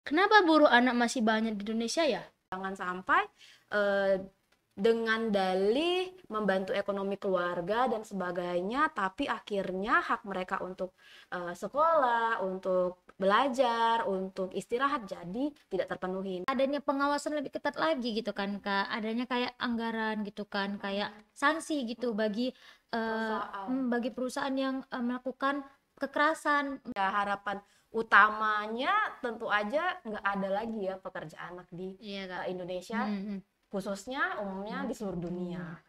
Kenapa buruh anak masih banyak di Indonesia ya? Jangan sampai eh, dengan dalih membantu ekonomi keluarga dan sebagainya, tapi akhirnya hak mereka untuk sekolah, untuk belajar, untuk istirahat jadi tidak terpenuhi. Adanya pengawasan lebih ketat lagi gitu kan Kak, adanya kayak anggaran gitu kan, kayak sanksi gitu bagi bagi perusahaan yang melakukan kekerasan. Ya, harapan utamanya tentu aja nggak ada lagi ya pekerja anak di Iya Kak. Indonesia, khususnya umumnya di seluruh dunia.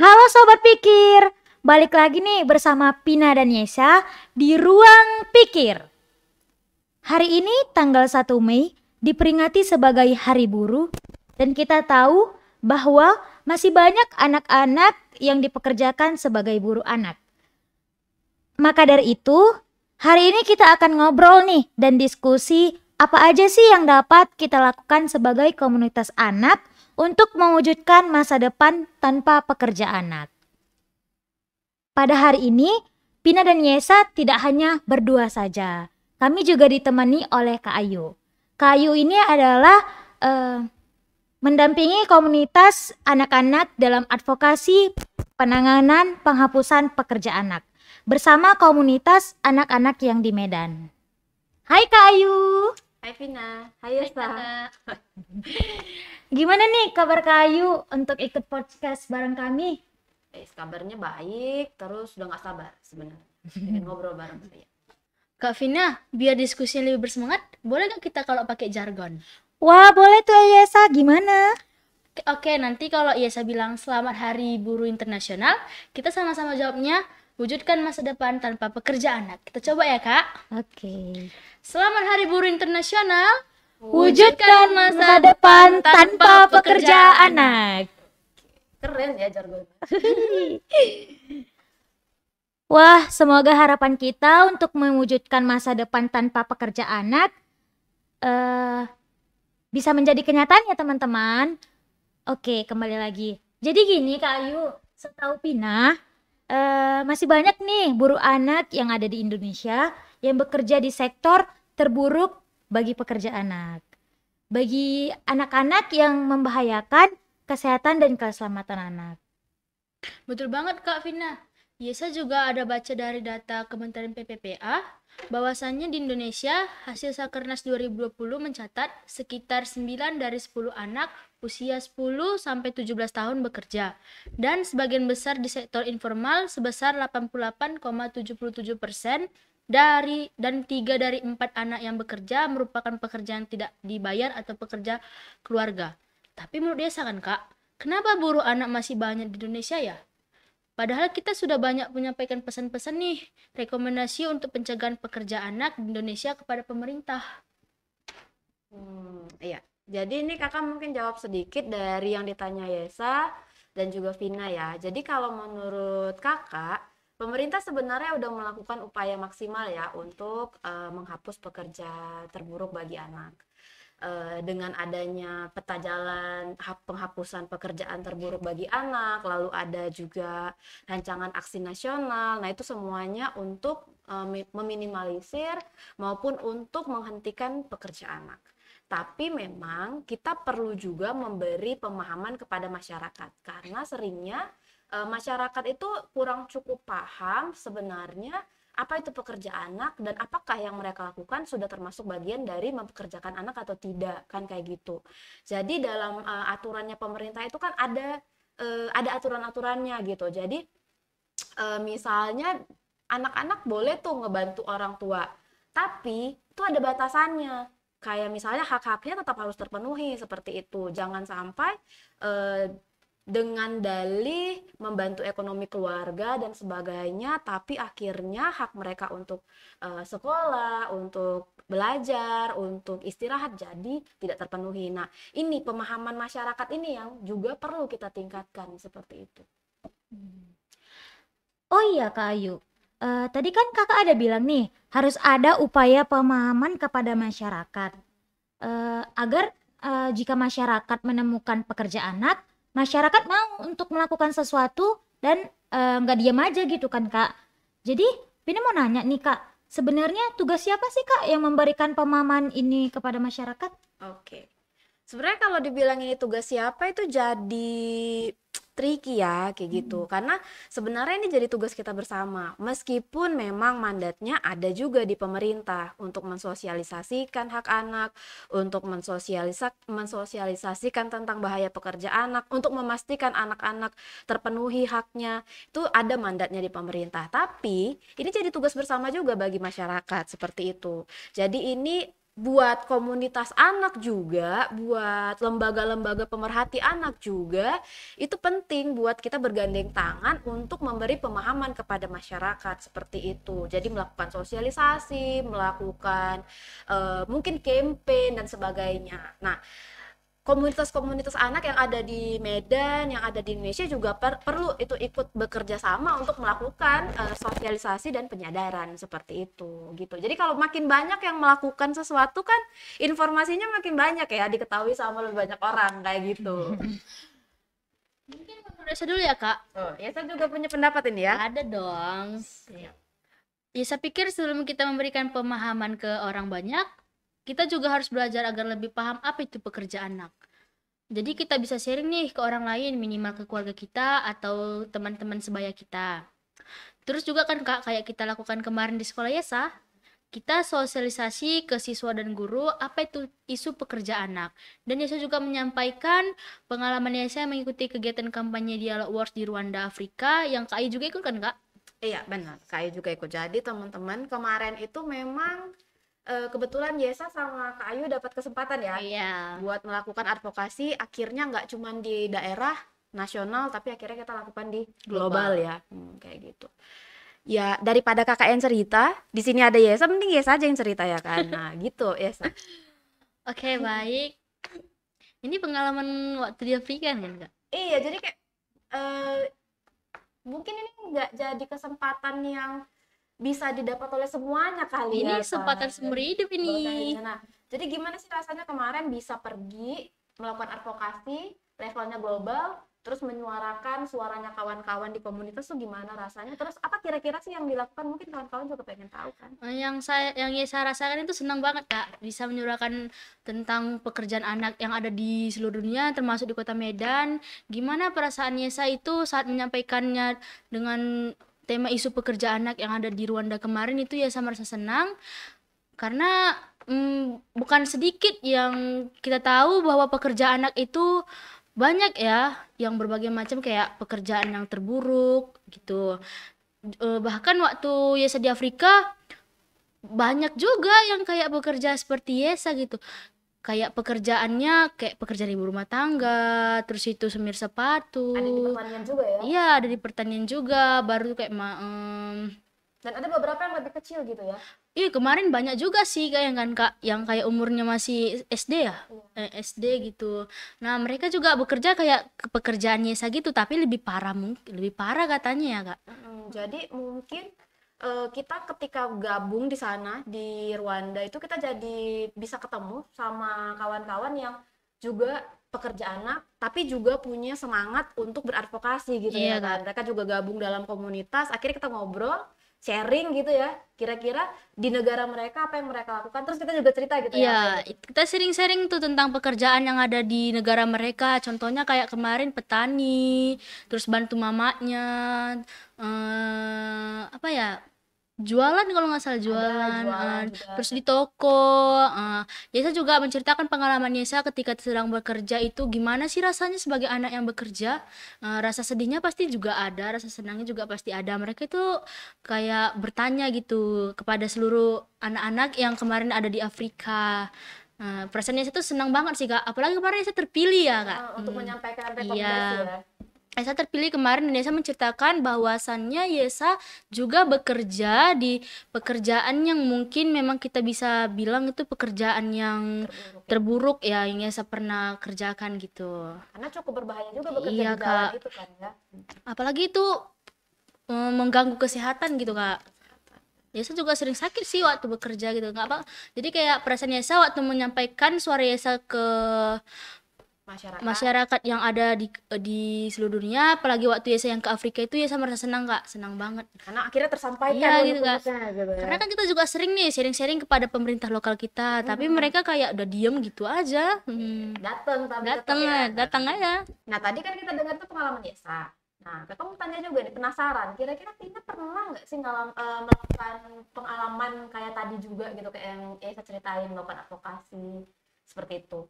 Halo Sobat Pikir, balik lagi nih bersama Pina dan Yesa di Ruang Pikir. Hari ini tanggal 1 Mei diperingati sebagai Hari Buruh dan kita tahu bahwa masih banyak anak-anak yang dipekerjakan sebagai buruh anak. Maka dari itu, hari ini kita akan ngobrol nih dan diskusi apa aja sih yang dapat kita lakukan sebagai komunitas anak untuk mewujudkan masa depan tanpa pekerja anak. Pada hari ini, Pina dan Yesa tidak hanya berdua saja. Kami juga ditemani oleh Kak Ayu. Kak Ayu ini adalah mendampingi komunitas anak-anak dalam advokasi penanganan penghapusan pekerja anak bersama komunitas anak-anak yang di Medan. Hai Kak Ayu. Hai Vina, hai Yesa. Gimana nih kabar Kak Ayu untuk ikut podcast bareng kami? Kabarnya baik, terus udah nggak sabar sebenarnya ingin ngobrol bareng saya. Kak Vina, biar diskusinya lebih bersemangat, boleh nggak kita kalau pakai jargon? Wah boleh tuh Yesa, gimana? Oke, nanti kalau Yesa bilang Selamat Hari Buruh Internasional, kita sama-sama jawabnya wujudkan masa depan tanpa pekerja anak. Kita coba ya Kak. Oke. Selamat Hari Buruh Internasional. Wujudkan masa depan tanpa pekerja anak. Keren ya jargon. Wah, semoga harapan kita untuk mewujudkan masa depan tanpa pekerja anak bisa menjadi kenyataan ya teman-teman. Oke, kembali lagi. Jadi gini Kak Ayu, setahu Pina, masih banyak nih buruh anak yang ada di Indonesia yang bekerja di sektor terburuk bagi pekerja anak. Bagi anak-anak yang membahayakan kesehatan dan keselamatan anak. Betul banget Kak Vina. Yesa juga ada baca dari data Kementerian PPPA bahwasannya di Indonesia hasil Sakernas 2020 mencatat sekitar 9 dari 10 anak usia 10 sampai 17 tahun bekerja dan sebagian besar di sektor informal sebesar 88,77% dan 3 dari 4 anak yang bekerja merupakan pekerjaan tidak dibayar atau pekerja keluarga. Tapi menurut Yesa kan Kak, kenapa buruh anak masih banyak di Indonesia ya? Padahal kita sudah banyak menyampaikan pesan-pesan nih, rekomendasi untuk pencegahan pekerja anak di Indonesia kepada pemerintah. Iya. Jadi ini kakak mungkin jawab sedikit dari yang ditanya Yesa dan juga Vina ya. Jadi kalau menurut kakak, pemerintah sebenarnya udah melakukan upaya maksimal ya untuk menghapus pekerja terburuk bagi anak. Dengan adanya peta jalan penghapusan pekerjaan terburuk bagi anak, lalu ada juga rancangan aksi nasional. Nah, itu semuanya untuk meminimalisir maupun untuk menghentikan pekerja anak. Tapi memang kita perlu juga memberi pemahaman kepada masyarakat karena seringnya masyarakat itu kurang cukup paham sebenarnya apa itu pekerja anak dan apakah yang mereka lakukan sudah termasuk bagian dari mempekerjakan anak atau tidak, kan kayak gitu. Jadi dalam aturannya pemerintah itu kan ada aturan-aturannya gitu. Jadi misalnya anak-anak boleh tuh ngebantu orang tua, tapi itu ada batasannya. Kayak misalnya hak-haknya tetap harus terpenuhi seperti itu. Jangan sampai dengan dalih membantu ekonomi keluarga dan sebagainya, tapi akhirnya hak mereka untuk sekolah, untuk belajar, untuk istirahat jadi tidak terpenuhi. Nah, ini pemahaman masyarakat ini yang juga perlu kita tingkatkan seperti itu. Oh iya Kak Ayu, tadi kan kakak ada bilang nih harus ada upaya pemahaman kepada masyarakat agar jika masyarakat menemukan pekerja anak, masyarakat mau untuk melakukan sesuatu dan nggak diam aja gitu kan Kak. Jadi Vina mau nanya nih Kak, sebenarnya tugas siapa sih Kak yang memberikan pemahaman ini kepada masyarakat? Oke. Sebenarnya kalau dibilang ini tugas siapa itu jadi tricky ya kayak gitu. Karena sebenarnya ini jadi tugas kita bersama. Meskipun memang mandatnya ada juga di pemerintah untuk mensosialisasikan hak anak, untuk mensosialisasikan tentang bahaya pekerja anak, untuk memastikan anak-anak terpenuhi haknya. Itu ada mandatnya di pemerintah. Tapi ini jadi tugas bersama juga bagi masyarakat seperti itu. Jadi ini buat komunitas anak juga, buat lembaga-lembaga pemerhati anak juga, itu penting buat kita bergandeng tangan untuk memberi pemahaman kepada masyarakat seperti itu. Jadi melakukan sosialisasi, melakukan mungkin campaign dan sebagainya. Nah, komunitas-komunitas anak yang ada di Medan, yang ada di Indonesia juga perlu itu ikut bekerja sama untuk melakukan sosialisasi dan penyadaran seperti itu gitu. Jadi kalau makin banyak yang melakukan sesuatu kan informasinya makin banyak ya, diketahui sama lebih banyak orang kayak gitu. Mungkin menurut saya dulu ya Kak. Oh, ya saya juga punya pendapat ini ya. Ada dong. Ya saya pikir sebelum kita memberikan pemahaman ke orang banyak, kita juga harus belajar agar lebih paham apa itu pekerja anak. Jadi kita bisa sharing nih ke orang lain, minimal ke keluarga kita atau teman-teman sebaya kita. Terus juga kan Kak, kayak kita lakukan kemarin di sekolah Yesa, kita sosialisasi ke siswa dan guru apa itu isu pekerja anak. Dan Yesa juga menyampaikan pengalaman Yesa mengikuti kegiatan kampanye Dialog Wars di Rwanda, Afrika, yang Kak Ai juga ikut kan Kak? Iya benar, Kak juga ikut. Jadi teman-teman kemarin itu memang kebetulan Yesa sama Kak Ayu dapat kesempatan ya buat melakukan advokasi, akhirnya nggak cuma di daerah nasional tapi akhirnya kita lakukan di global ya, kayak gitu. Ya daripada KKN cerita, di sini ada Yesa, mending Yesa aja yang cerita ya kan. Nah gitu Yesa. Oke, baik. Ini pengalaman waktu di Afrika kan Kak? Iya, jadi kayak mungkin ini nggak jadi kesempatan yang bisa didapat oleh semuanya kali Ini ya. kesempatan seumur hidup ini. Nah, jadi gimana sih rasanya kemarin bisa pergi melakukan advokasi levelnya global, terus menyuarakan suaranya kawan-kawan di komunitas tuh gimana rasanya? Terus apa kira-kira sih yang dilakukan? Mungkin kawan-kawan juga pengen tahu kan. Yang saya rasakan itu senang banget Kak, bisa menyuarakan tentang pekerjaan anak yang ada di seluruh dunia, termasuk di Kota Medan. Gimana perasaan Yesa itu saat menyampaikannya dengan tema isu pekerja anak yang ada di Rwanda kemarin itu ya saya merasa senang karena bukan sedikit yang kita tahu bahwa pekerja anak itu banyak ya yang berbagai macam kayak pekerjaan yang terburuk gitu. Bahkan waktu Yesa di Afrika banyak juga yang kayak bekerja seperti Yesa gitu. Kayak pekerjaannya kayak pekerjaan ibu rumah tangga, terus itu semir sepatu. Ada di pertanian juga ya? Iya, ada di pertanian juga, baru kayak dan ada beberapa yang lebih kecil gitu ya? Iya, kemarin banyak juga sih kayak kan Kak, yang kayak umurnya masih SD ya, SD gitu. Nah, mereka juga bekerja kayak pekerjaan Yesa gitu, tapi lebih parah katanya ya Kak. Jadi mungkin kita ketika gabung di sana di Rwanda itu kita jadi bisa ketemu sama kawan-kawan yang juga pekerja anak tapi juga punya semangat untuk beradvokasi gitu ya kan. Mereka juga gabung dalam komunitas, akhirnya kita ngobrol, sharing gitu ya, kira-kira di negara mereka apa yang mereka lakukan, terus kita juga cerita gitu ya. Iya, kita sering-sering tuh tentang pekerjaan yang ada di negara mereka. Contohnya kayak kemarin petani, terus bantu mamanya, apa ya, jualan kalau nggak salah jualan terus di toko. Yesa juga menceritakan pengalaman Yesa ketika sedang bekerja itu gimana sih rasanya sebagai anak yang bekerja. Rasa sedihnya pasti juga ada, rasa senangnya juga pasti ada. Mereka itu kayak bertanya gitu kepada seluruh anak-anak yang kemarin ada di Afrika. Perasaan Yesa tuh senang banget sih Kak, apalagi kemarin Yesa terpilih ya Kak untuk menyampaikan rekomendasi ya. Yesa terpilih kemarin dan Yesa menceritakan bahwasannya Yesa juga bekerja di pekerjaan yang mungkin memang kita bisa bilang itu pekerjaan yang terburuk ya yang Yesa pernah kerjakan gitu. Karena cukup berbahaya juga bekerja Iya, di jalan Kak. itu kan ya. Apalagi itu mengganggu kesehatan gitu, Kak. Yesa juga sering sakit sih waktu bekerja gitu, nggak apa. Jadi kayak perasaan Yesa waktu menyampaikan suara Yesa ke masyarakat yang ada di seluruh dunia, apalagi waktu Yesa yang ke Afrika itu Yesa merasa senang, Kak, senang banget. Karena akhirnya tersampaikan Iya gitu, Kak. gitu ya. Karena kan kita juga sering nih sharing-sharing kepada pemerintah lokal kita, tapi mereka kayak udah diem gitu aja. Datang tapi Datang tetap ya. datang aja. Nah, tadi kan kita dengar tuh pengalaman Yesa. Nah, kakak mau tanya juga nih, penasaran. Kira-kira Tina pernah nggak sih melakukan pengalaman kayak tadi juga gitu, kayak yang Yesa ceritain, melakukan advokasi seperti itu?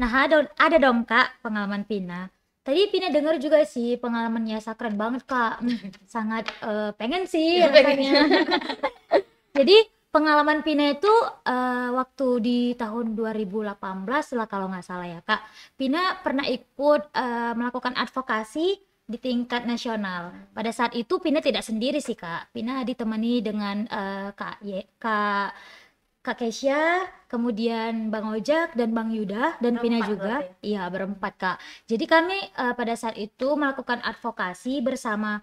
Nah, ada dong Kak pengalaman Pina. Tadi Pina denger juga sih pengalaman Yesa, keren banget Kak. Sangat pengen sih rasanya. Jadi pengalaman Pina itu waktu di tahun 2018 lah kalau nggak salah ya Kak. Pina pernah ikut melakukan advokasi di tingkat nasional. Pada saat itu Pina tidak sendiri sih Kak. Pina ditemani dengan Kak Kesya, kemudian Bang Ojak dan Bang Yuda dan Pina Berempat juga. berarti Iya, berempat Kak. Jadi kami pada saat itu melakukan advokasi bersama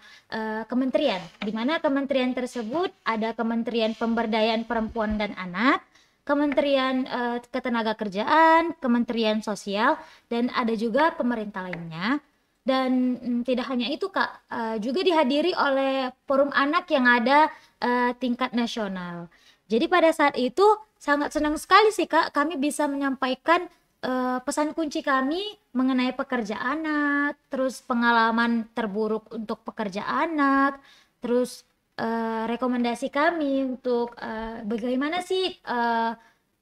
kementerian, di mana kementerian tersebut ada Kementerian Pemberdayaan Perempuan dan Anak, Kementerian Ketenagakerjaan, Kementerian Sosial, dan ada juga pemerintah lainnya. Dan tidak hanya itu Kak, juga dihadiri oleh forum anak yang ada tingkat nasional. Jadi pada saat itu sangat senang sekali sih Kak, kami bisa menyampaikan pesan kunci kami mengenai pekerja anak, terus pengalaman terburuk untuk pekerja anak, terus rekomendasi kami untuk bagaimana sih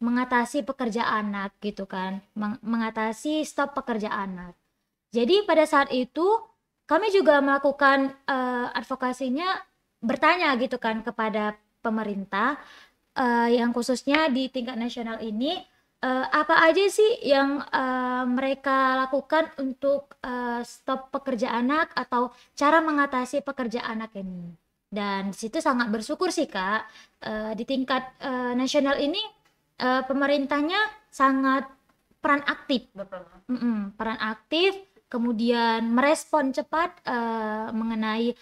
mengatasi pekerja anak gitu kan, mengatasi stop pekerja anak. Jadi pada saat itu kami juga melakukan advokasinya, bertanya gitu kan kepada pemerintah, yang khususnya di tingkat nasional ini, apa aja sih yang mereka lakukan untuk stop pekerja anak atau cara mengatasi pekerja anak ini. Dan di situ sangat bersyukur sih Kak, di tingkat nasional ini pemerintahnya sangat peran aktif, peran aktif, kemudian merespon cepat mengenai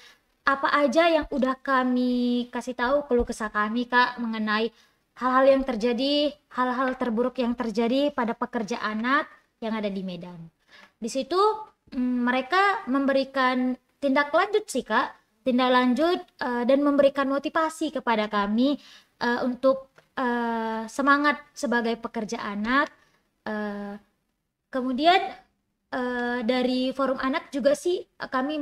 apa aja yang udah kami kasih tahu, keluh kesah kami Kak mengenai hal-hal yang terjadi, hal-hal terburuk yang terjadi pada pekerja anak yang ada di Medan. Di situ mereka memberikan tindak lanjut sih Kak, tindak lanjut dan memberikan motivasi kepada kami untuk semangat sebagai pekerja anak. Kemudian dari forum anak juga sih kami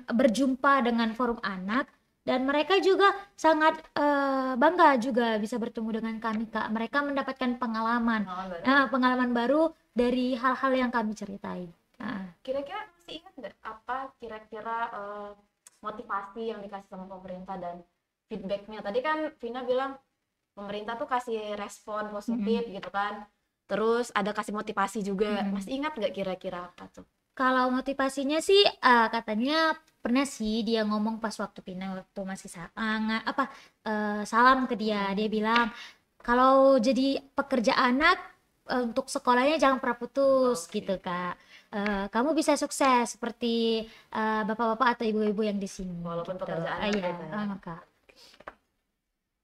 berjumpa dengan forum anak dan mereka juga sangat bangga juga bisa bertemu dengan kami Kak. Mereka mendapatkan pengalaman baru dari hal-hal yang kami ceritain. Kira-kira masih ingat nggak apa kira-kira motivasi yang dikasih sama pemerintah dan feedbacknya? Tadi kan Vina bilang pemerintah tuh kasih respon positif gitu kan, terus ada kasih motivasi juga. Masih ingat nggak kira-kira apa tuh? Kalau motivasinya sih katanya pernah sih dia ngomong pas waktu Pina waktu masih salam ke dia bilang kalau jadi pekerja anak untuk sekolahnya jangan pernah putus gitu Kak. Kamu bisa sukses seperti bapak-bapak atau ibu-ibu yang di sini. Walaupun gitu. pekerja anak Iya, gitu ya. Kak.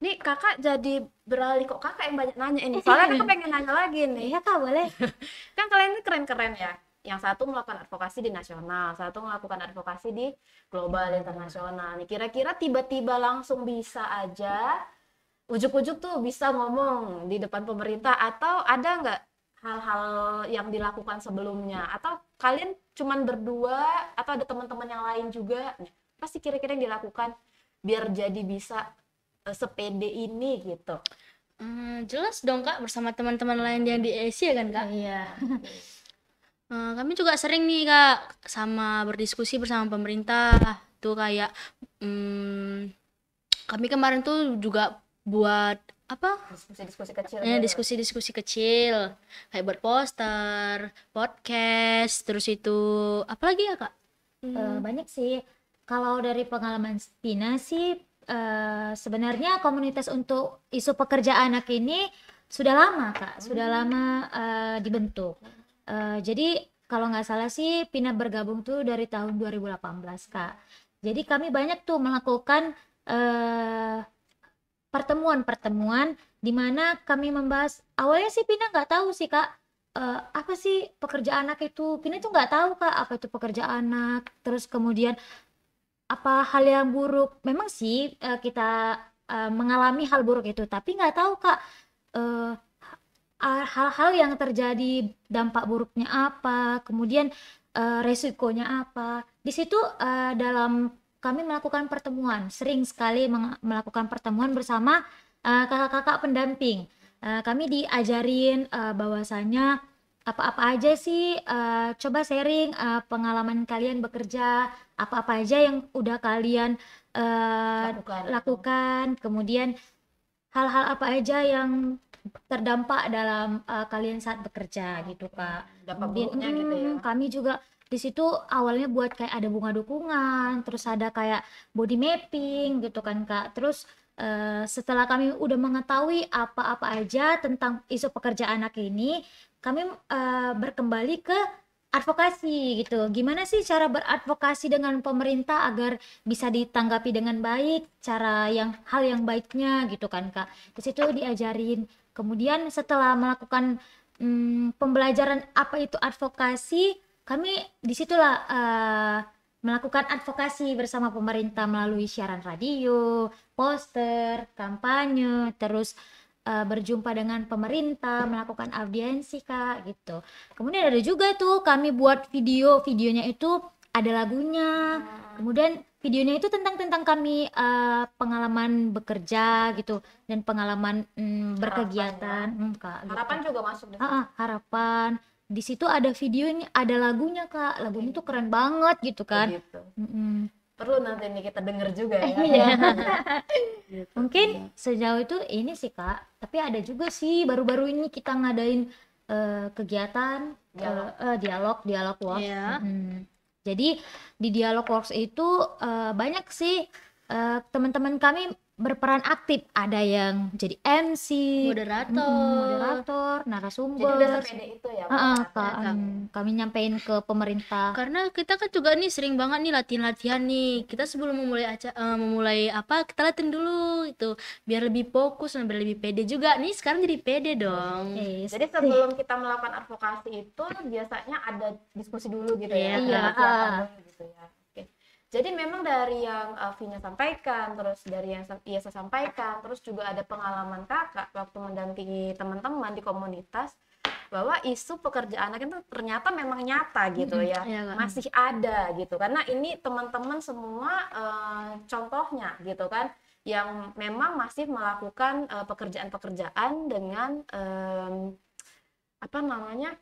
Nih kakak jadi beralih, kok kakak yang banyak nanya ini, soalnya kakak pengen nanya lagi nih. Iya Kak, boleh. Kan kalian ini keren-keren ya, yang satu melakukan advokasi di nasional, satu melakukan advokasi di global internasional. Nih kira-kira tiba-tiba langsung bisa aja ujuk-ujuk tuh bisa ngomong di depan pemerintah, atau ada nggak hal-hal yang dilakukan sebelumnya, atau kalian cuman berdua atau ada teman-teman yang lain juga? Nah, pasti kira-kira yang dilakukan biar jadi bisa sepede ini gitu. Jelas dong Kak, bersama teman-teman lain yang di Asia kan Kak. Iya. Kami juga sering nih Kak sama berdiskusi bersama pemerintah tuh kayak kami kemarin tuh juga buat apa Diskusi-diskusi kecil ya, gitu. diskusi-diskusi kecil kayak buat poster, podcast, terus itu apa lagi ya Kak? Banyak sih. Kalau dari pengalaman Pina sih, sebenarnya komunitas untuk isu pekerja anak ini sudah lama Kak, sudah lama dibentuk. Jadi kalau nggak salah sih Pina bergabung tuh dari tahun 2018 Kak. Jadi kami banyak tuh melakukan eh, pertemuan-pertemuan di mana kami membahas. Awalnya sih Pina nggak tahu sih Kak, apa sih pekerja anak itu. Pina tuh nggak tahu Kak apa itu pekerja anak. Terus kemudian apa hal yang buruk. Memang sih kita mengalami hal buruk itu, tapi nggak tahu Kak eh, hal-hal yang terjadi, dampak buruknya apa, kemudian resikonya apa. Di situ dalam kami melakukan pertemuan, sering sekali melakukan pertemuan bersama kakak-kakak pendamping. Kami diajarin bahwasanya apa-apa aja sih, coba sharing pengalaman kalian bekerja, apa-apa aja yang udah kalian lakukan, kemudian hal-hal apa aja yang terdampak dalam kalian saat bekerja gitu Kak. Dampak Kemudian buruknya gitu ya. kami juga di situ awalnya buat kayak ada bunga dukungan, terus ada kayak body mapping gitu kan Kak. Terus setelah kami udah mengetahui apa-apa aja tentang isu pekerja anak ini, kami berkembali ke advokasi gitu. Gimana sih cara beradvokasi dengan pemerintah agar bisa ditanggapi dengan baik, cara yang hal yang baiknya gitu kan Kak. Di situ diajarin. Kemudian setelah melakukan pembelajaran apa itu advokasi, kami disitulah melakukan advokasi bersama pemerintah melalui siaran radio, poster, kampanye, terus berjumpa dengan pemerintah, melakukan audiensi Kak gitu. Kemudian ada juga tuh kami buat videonya itu ada lagunya. Kemudian videonya itu tentang kami pengalaman bekerja gitu dan pengalaman berkegiatan Kak gitu. Harapan juga masuk deh. Harapan. Di situ ada videonya, ada lagunya Kak. Lagunya tuh keren banget gitu kan. Gitu. Mm-mm. Perlu nanti nih kita denger juga ya. Iya. Gitu. Mungkin sejauh itu ini sih Kak. Tapi ada juga sih baru-baru ini kita ngadain kegiatan dialog works. Iya. Jadi di dialog works itu banyak sih teman-teman kami berperan aktif. Ada yang jadi MC, moderator, Jadi narasumber. udah sepede itu ya. Kak, kami nyampein ke pemerintah. Karena kita kan juga nih sering banget nih latihan nih. Kita sebelum memulai apa, kita latihan dulu itu biar lebih fokus dan biar lebih pede juga. Nih sekarang jadi pede dong. Yes. Jadi sebelum kita melakukan advokasi itu biasanya ada diskusi dulu gitu ya. Iya. Ada persiapan dulu gitu ya. Oke. Jadi memang dari yang Vina sampaikan, terus dari yang Yesa sampaikan, terus juga ada pengalaman kakak waktu mendampingi teman-teman di komunitas, bahwa isu pekerja anak itu ternyata memang nyata gitu ya, iya, Kak. masih ada gitu. Karena ini teman-teman semua contohnya gitu kan, yang memang masih melakukan pekerjaan-pekerjaan dengan apa namanya,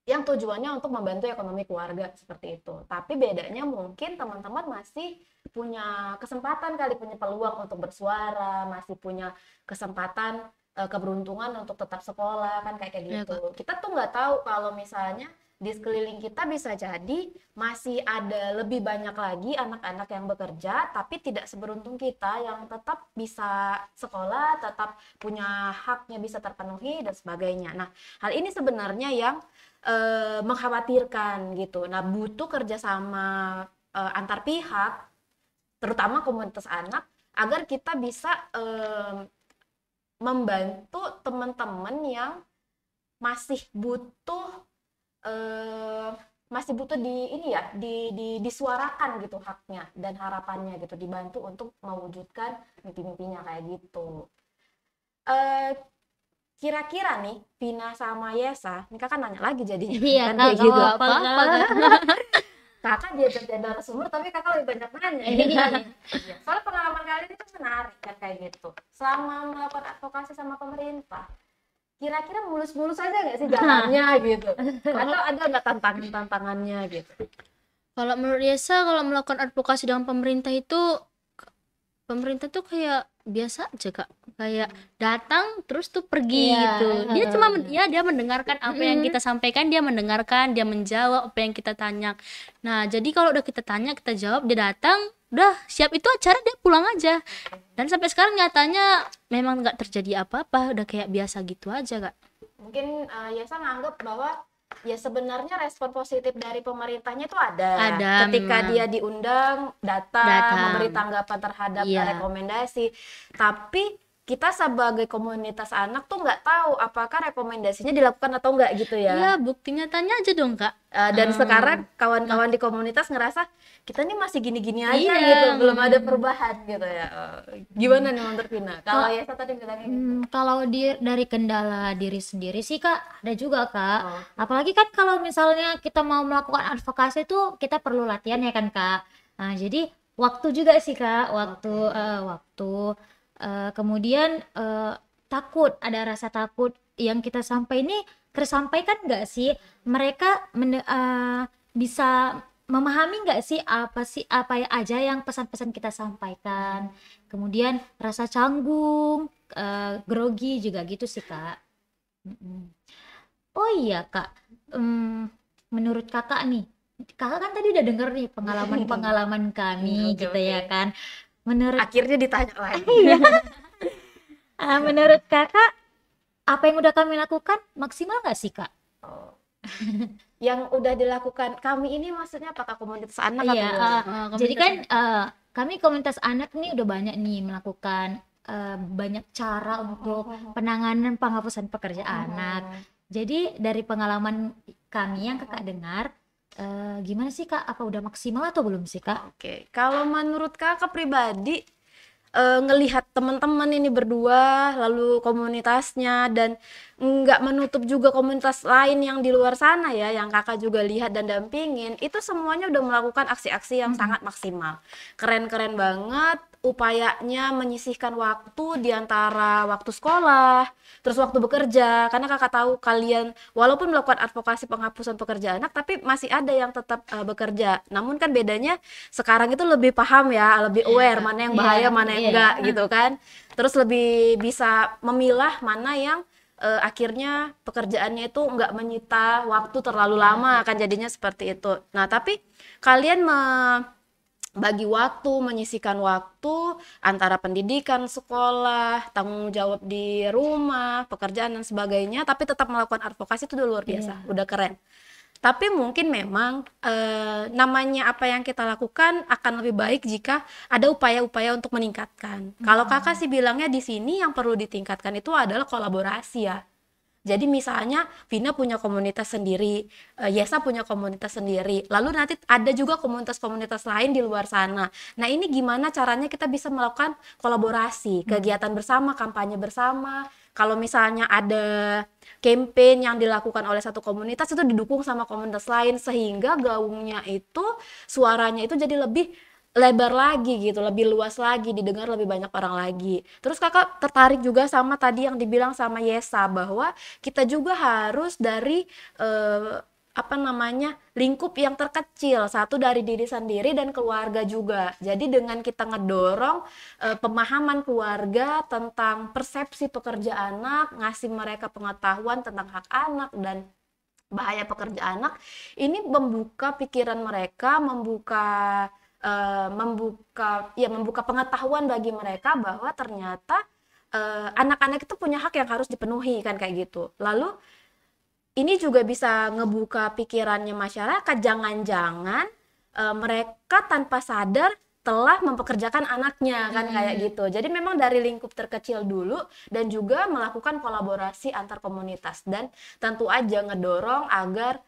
yang tujuannya untuk membantu ekonomi keluarga seperti itu. Tapi bedanya mungkin teman-teman masih punya kesempatan kali, punya peluang untuk bersuara, masih punya kesempatan, keberuntungan untuk tetap sekolah kan kayak Iya, gitu. Kita tuh nggak tahu kalau misalnya di sekeliling kita bisa jadi masih ada lebih banyak lagi anak-anak yang bekerja tapi tidak seberuntung kita, yang tetap bisa sekolah, tetap punya haknya bisa terpenuhi dan sebagainya. Nah, hal ini sebenarnya yang mengkhawatirkan gitu. Nah, butuh kerjasama antar pihak, terutama komunitas anak, agar kita bisa membantu teman-teman yang masih butuh disuarakan gitu haknya dan harapannya gitu, dibantu untuk mewujudkan mimpi-mimpinya kayak gitu. Kira-kira nih Vina sama Yesa, ini kakak nanya lagi jadinya Iya kan Kak, kayak gak gitu. apa-apa Kak. Kakak diajak jadi narasumber tapi kakak lebih banyak nanya. Iya. Soalnya pengalaman kalian itu menarik kan kayak gitu. Selama melakukan advokasi sama pemerintah, kira-kira mulus-mulus aja nggak sih jalannya gitu? Atau ada nggak tantangannya gitu? Kalau menurut Yesa, kalau melakukan advokasi dengan pemerintah itu, pemerintah tuh kayak biasa aja Kak, kayak datang terus tuh pergi Iya, gitu. Dia cuma dia mendengarkan apa yang Mm-mm. kita sampaikan, dia mendengarkan, dia menjawab apa yang kita tanya. Nah, jadi kalau udah kita tanya, kita jawab, dia datang, udah siap itu acara dia pulang aja. Dan sampai sekarang nyatanya memang nggak terjadi apa-apa, udah kayak biasa gitu aja Kak. Mungkin Yesa nganggap bahwa ya sebenarnya respon positif dari pemerintahnya itu ada. Ada Ketika memang. dia diundang, datang, Datang. memberi tanggapan terhadap Iya. rekomendasi. Tapi kita sebagai komunitas anak tuh nggak tahu apakah rekomendasinya dilakukan atau enggak gitu ya. Iya, bukti nyatanya aja dong Kak. Dan sekarang kawan-kawan di komunitas ngerasa kita nih masih gini-gini aja Iya, gitu, belum ada perubahan gitu ya. Gimana nih menurut Vina? Kalau Yesa tadi bilangnya gitu. Kalau dari kendala diri sendiri sih Kak, ada juga Kak. Oh. Apalagi kan kalau misalnya kita mau melakukan advokasi itu kita perlu latihan ya kan Kak. Nah, jadi waktu juga sih Kak, kemudian takut, ada rasa takut yang kita ini tersampaikan nggak sih? Mereka bisa memahami nggak sih apa aja yang pesan-pesan kita sampaikan. Kemudian rasa canggung, grogi juga gitu sih Kak. Mm-mm. Oh iya Kak, menurut Kakak nih, Kakak kan tadi udah denger nih pengalaman-pengalaman kami Oke, gitu ya oke. kan. Menurut Akhirnya ditanya lagi. menurut Kakak, apa yang udah kami lakukan maksimal nggak sih Kak? Oh. Yang udah dilakukan kami ini maksudnya apakah komunitas anak atau Iya, gimana? jadi kan kami komunitas anak nih udah banyak nih melakukan banyak cara untuk penanganan penghapusan pekerja anak. Jadi dari pengalaman kami yang Kakak dengar, gimana sih Kak? Apa udah maksimal atau belum sih Kak? Oke, kalau menurut kakak pribadi ngelihat teman-teman ini berdua lalu komunitasnya dan nggak menutup juga komunitas lain yang di luar sana ya yang kakak juga lihat dan dampingin itu semuanya udah melakukan aksi-aksi yang sangat maksimal, keren-keren banget upayanya menyisihkan waktu di antara waktu sekolah terus waktu bekerja karena kakak tahu kalian walaupun melakukan advokasi penghapusan pekerja anak tapi masih ada yang tetap bekerja, namun kan bedanya sekarang itu lebih paham ya, lebih aware mana yang bahaya, mana yang enggak gitu kan. Terus lebih bisa memilah mana yang akhirnya pekerjaannya itu enggak menyita waktu terlalu lama, kan jadinya seperti itu. Nah, tapi kalian bagi waktu, menyisihkan waktu antara pendidikan, sekolah, tanggung jawab di rumah, pekerjaan dan sebagainya, tapi tetap melakukan advokasi itu udah luar biasa, udah keren. Tapi mungkin memang namanya apa yang kita lakukan akan lebih baik jika ada upaya-upaya untuk meningkatkan. Kalau kakak sih bilangnya di sini yang perlu ditingkatkan itu adalah kolaborasi ya. Jadi misalnya Vina punya komunitas sendiri, Yesa punya komunitas sendiri, lalu nanti ada juga komunitas-komunitas lain di luar sana. Nah ini gimana caranya kita bisa melakukan kolaborasi, kegiatan bersama, kampanye bersama. Kalau misalnya ada campaign yang dilakukan oleh satu komunitas itu didukung sama komunitas lain sehingga gaungnya itu, suaranya itu jadi lebih lebar lagi gitu, lebih luas lagi, didengar lebih banyak orang lagi. Terus kakak tertarik juga sama tadi yang dibilang sama Yesa bahwa kita juga harus dari lingkup yang terkecil, satu dari diri sendiri dan keluarga juga. Jadi dengan kita ngedorong pemahaman keluarga tentang persepsi pekerja anak, ngasih mereka pengetahuan tentang hak anak dan bahaya pekerja anak, ini membuka pikiran mereka, membuka pengetahuan bagi mereka bahwa ternyata anak-anak itu punya hak yang harus dipenuhi kan kayak gitu. Lalu ini juga bisa ngebuka pikirannya masyarakat, jangan-jangan mereka tanpa sadar telah mempekerjakan anaknya kan kayak gitu. Jadi memang dari lingkup terkecil dulu dan juga melakukan kolaborasi antar komunitas dan tentu aja ngedorong agar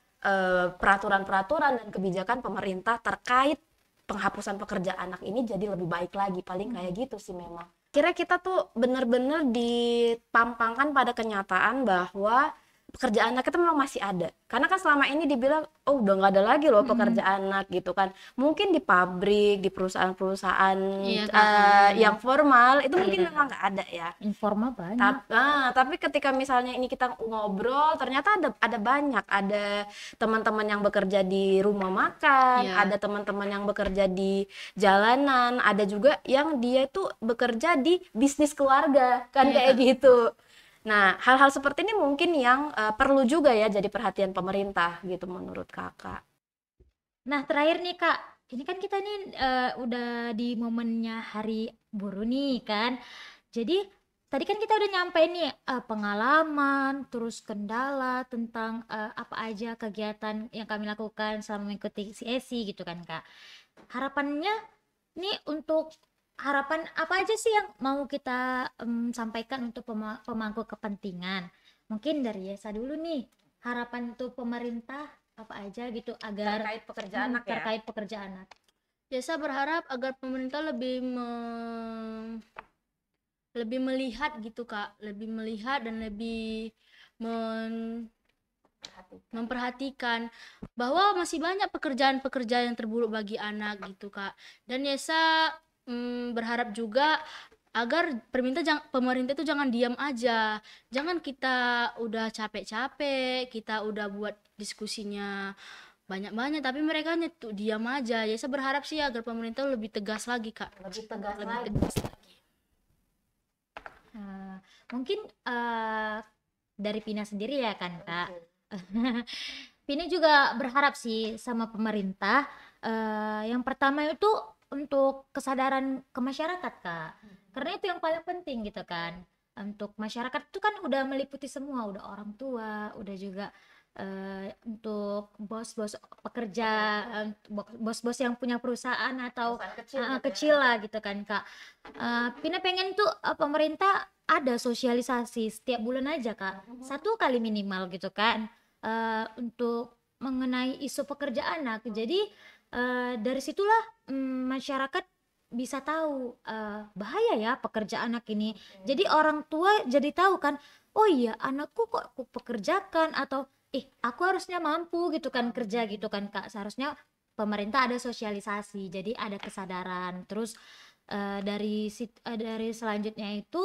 peraturan-peraturan dan kebijakan pemerintah terkait penghapusan pekerja anak ini jadi lebih baik lagi, paling kayak gitu sih memang. Kira kita tuh bener-bener dipampangkan pada kenyataan bahwa pekerjaan anak itu memang masih ada. Karena kan selama ini dibilang, oh udah nggak ada lagi loh pekerjaan anak gitu kan. Mungkin di pabrik, di perusahaan-perusahaan Iya, Kak. yang formal itu mungkin memang nggak ada ya. Informal banyak. Tapi ketika misalnya ini kita ngobrol, ternyata ada banyak, ada teman-teman yang bekerja di rumah makan, Iya. ada teman-teman yang bekerja di jalanan, ada juga yang dia itu bekerja di bisnis keluarga, kan Iya, kayak gitu. Nah, hal-hal seperti ini mungkin yang perlu juga ya jadi perhatian pemerintah gitu menurut Kakak. Nah, terakhir nih Kak, ini kan kita nih udah di momennya Hari Buruh nih kan. Jadi tadi kan kita udah nyampe nih pengalaman, terus kendala tentang apa aja kegiatan yang kami lakukan selama mengikuti CSI gitu kan Kak. Harapannya nih untuk harapan apa aja sih yang mau kita sampaikan untuk pemangku kepentingan? Mungkin dari Yesa dulu nih, harapan untuk pemerintah apa aja gitu agar Terkait pekerjaan anak ya. terkait pekerjaan anak. Ya, saya berharap agar pemerintah lebih melihat gitu Kak, lebih melihat dan lebih memperhatikan bahwa masih banyak pekerjaan-pekerjaan yang terburuk bagi anak gitu Kak. Dan Yesa berharap juga agar pemerintah itu jangan diam aja. Jangan kita udah capek-capek, kita udah buat diskusinya banyak-banyak tapi mereka hanya tuh diam aja. Yesa berharap sih agar pemerintah lebih tegas lagi Kak. Lebih tegas Lebih lagi. tegas lagi. Mungkin dari Pina sendiri ya kan Kak. Pina juga berharap sih sama pemerintah. Yang pertama itu untuk kesadaran ke masyarakat Kak. Karena itu yang paling penting gitu kan. Untuk masyarakat itu kan udah meliputi semua, udah orang tua, udah juga untuk bos-bos pekerja, bos-bos yang punya perusahaan atau Perusahaan kecil gitu ya. kecil lah gitu kan Kak. Pina pengen tuh pemerintah ada sosialisasi setiap bulan aja Kak, 1 kali minimal gitu kan, untuk mengenai isu pekerjaan anak. Jadi dari situlah masyarakat bisa tahu bahaya ya pekerja anak ini. Jadi orang tua jadi tahu kan, oh iya anakku kok aku pekerjakan, atau aku harusnya mampu gitu kan kerja gitu kan Kak. Seharusnya pemerintah ada sosialisasi, jadi ada kesadaran. Terus dari selanjutnya itu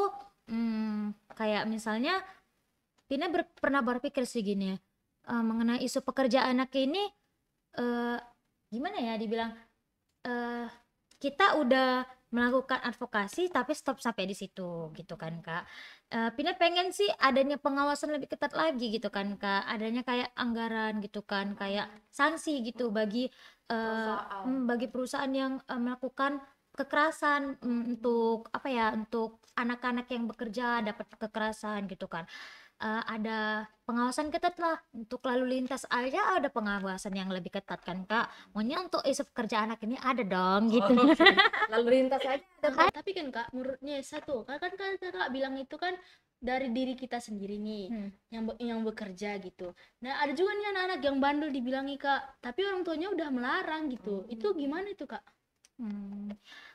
kayak misalnya Pina pernah berpikir sih gini ya, mengenai isu pekerja anak ini, gimana ya dibilang, kita udah melakukan advokasi tapi stop sampai di situ gitu kan Kak. Pina pengen sih adanya pengawasan lebih ketat lagi gitu kan Kak, adanya kayak anggaran gitu kan, kayak sanksi gitu bagi perusahaan yang melakukan kekerasan, untuk apa ya, untuk anak-anak yang bekerja dapat kekerasan gitu kan. Ada pengawasan ketat lah, untuk lalu lintas aja ada pengawasan yang lebih ketat kan Kak. Maunya untuk isu pekerja anak ini ada dong gitu. Lalu lintas aja. Tapi kan Kak, menurutnya satu, kan Kakak bilang itu kan dari diri kita sendiri nih, yang bekerja gitu. Nah, ada juga nih anak-anak yang bandel dibilangi Kak, tapi orang tuanya udah melarang gitu. Itu gimana itu Kak?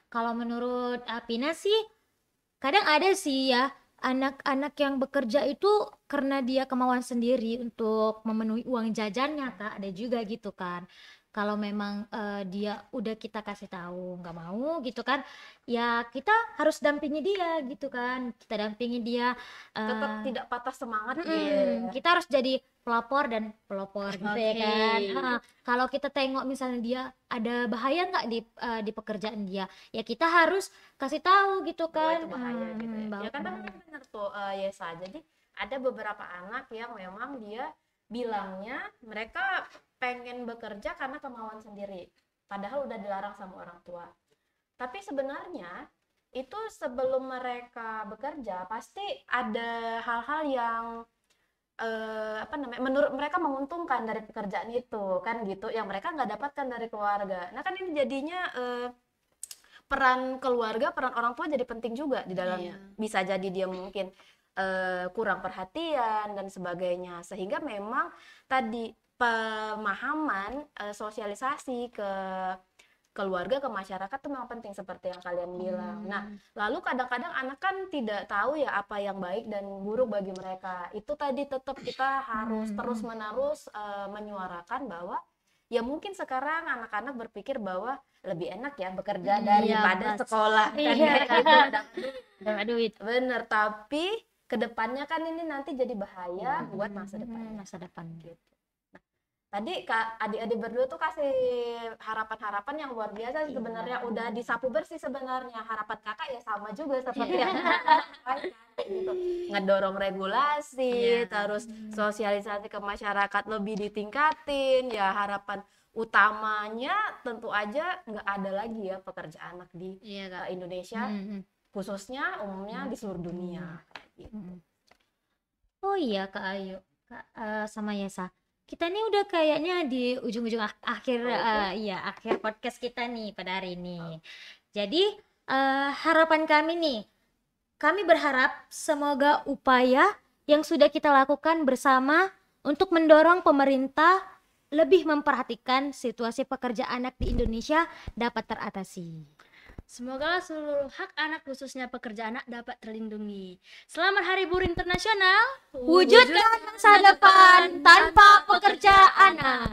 Kalau menurut Apina sih kadang ada sih ya anak-anak yang bekerja itu karena dia kemauan sendiri untuk memenuhi uang jajannya Kak, ada juga gitu kan. Kalau memang dia udah kita kasih tahu nggak mau gitu kan, ya kita harus dampingi dia gitu kan, kita dampingi dia, Tetap tidak patah semangat gitu ya. kita harus jadi pelopor dan pelopor gitu ya Oke. kan. Kalau kita tengok misalnya dia ada bahaya nggak di pekerjaan dia, ya kita harus kasih tahu gitu Bahwa kan. itu bahaya gitu ya. Bahwa Ya kan tapi benar tuh Yesa. Jadi ada beberapa anak yang memang dia bilangnya mereka pengen bekerja karena kemauan sendiri. Padahal udah dilarang sama orang tua. Tapi sebenarnya itu sebelum mereka bekerja pasti ada hal-hal yang menurut mereka menguntungkan dari pekerjaan itu kan gitu, yang mereka nggak dapatkan dari keluarga. Nah kan ini jadinya peran keluarga, peran orang tua jadi penting juga di dalamnya. Bisa jadi dia mungkin kurang perhatian dan sebagainya, sehingga memang tadi pemahaman sosialisasi ke keluarga, ke masyarakat tuh memang penting seperti yang kalian bilang. Nah, lalu kadang-kadang anak kan tidak tahu ya apa yang baik dan buruk bagi mereka. Itu tadi tetap kita harus terus-menerus menyuarakan bahwa ya mungkin sekarang anak-anak berpikir bahwa lebih enak ya bekerja daripada sekolah kan kayak gitu. Dapat duit. Bener, tapi kedepannya kan ini nanti jadi bahaya buat masa depan. Masa depan. Gitu. Nah, tadi adik-adik berdua tuh kasih harapan-harapan yang luar biasa sih sebenarnya, udah disapu bersih sebenarnya. Harapan kakak ya sama juga seperti yang gitu. Ngedorong regulasi, terus sosialisasi ke masyarakat lebih ditingkatin. Ya harapan utamanya tentu aja nggak ada lagi ya pekerjaan anak di Indonesia, khususnya umumnya di seluruh dunia. Gitu. Oh iya Kak Ayu, Kak, sama Yesa. Kita nih udah kayaknya di ujung-ujung akhir akhir podcast kita nih pada hari ini. Jadi harapan kami nih, kami berharap semoga upaya yang sudah kita lakukan bersama untuk mendorong pemerintah lebih memperhatikan situasi pekerja anak di Indonesia dapat teratasi. Semoga seluruh hak anak khususnya pekerja anak dapat terlindungi. Selamat Hari Buruh Internasional. Wujudkan masa depan tanpa pekerja anak.